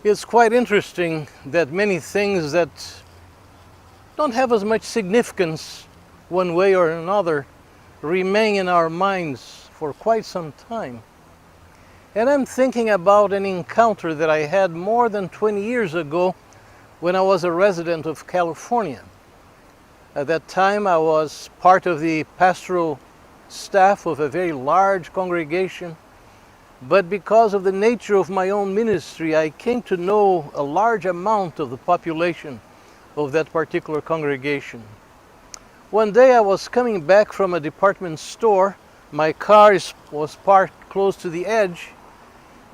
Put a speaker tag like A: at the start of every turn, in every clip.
A: It's quite interesting that many things that don't have as much significance one way or another remain in our minds for quite some time. And I'm thinking about an encounter that I had more than 20 years ago when I was a resident of California. At that time, I was part of the pastoral staff of a very large congregation, but because of the nature of my own ministry, I came to know a large amount of the population of that particular congregation. One day I was coming back from a department store. My car was parked close to the edge,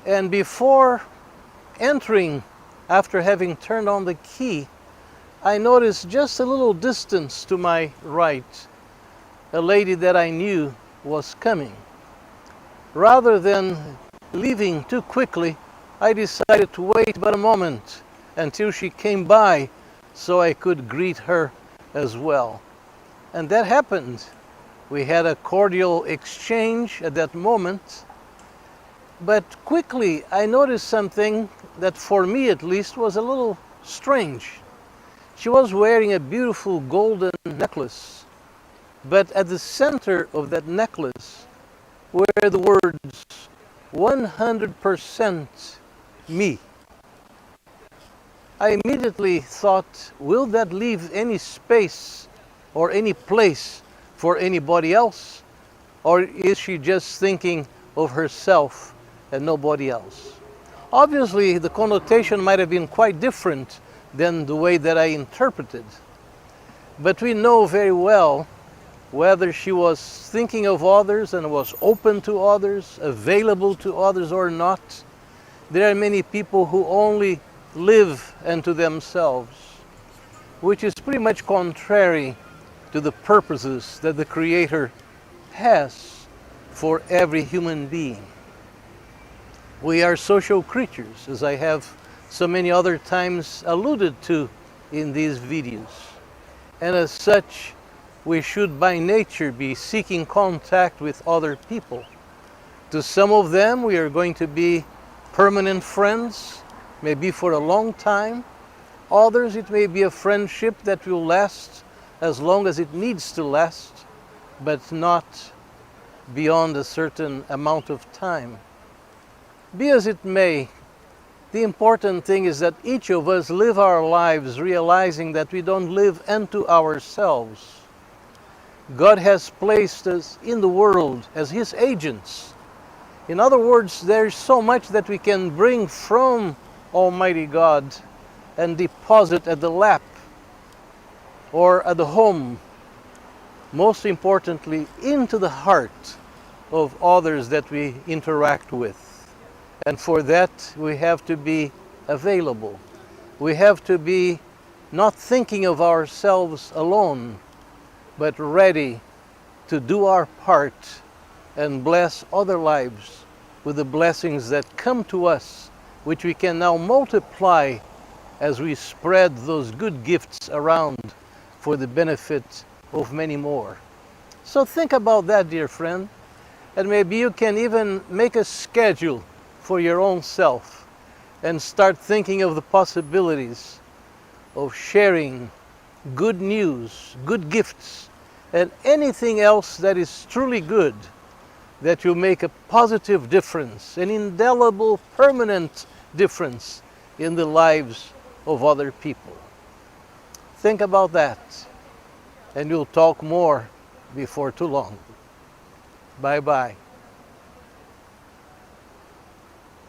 A: and before entering, after having turned on the key, I noticed just a little distance to my right, a lady that I knew was coming. Rather than leaving too quickly, I decided to wait but a moment until she came by so I could greet her as well. And that happened. We had a cordial exchange at that moment, but quickly I noticed something that for me at least was a little strange. She was wearing a beautiful golden necklace, but at the center of that necklace were the words 100% me. I immediately thought, will that leave any space or any place for anybody else? Or is she just thinking of herself and nobody else? Obviously, the connotation might have been quite different than the way that I interpreted. But we know very well whether she was thinking of others and was open to others, available to others or not. There are many people who only live unto themselves, which is pretty much contrary to the purposes that the Creator has for every human being. We are social creatures, as I have so many other times alluded to in these videos. And as such, we should by nature be seeking contact with other people. To some of them, we are going to be permanent friends, maybe for a long time. Others, it may be a friendship that will last as long as it needs to last, but not beyond a certain amount of time. Be as it may, the important thing is that each of us live our lives realizing that we don't live unto ourselves. God has placed us in the world as His agents. In other words, there's so much that we can bring from Almighty God and deposit at the lap or at the home, most importantly, into the heart of others that we interact with. And for that, we have to be available. We have to be not thinking of ourselves alone, but ready to do our part and bless other lives with the blessings that come to us, which we can now multiply as we spread those good gifts around for the benefit of many more. So think about that, dear friend, and maybe you can even make a schedule for your own self and start thinking of the possibilities of sharing good news, good gifts, and anything else that is truly good, that will make a positive difference, an indelible, permanent difference in the lives of other people. Think about that, and we'll talk more before too long. Bye-bye.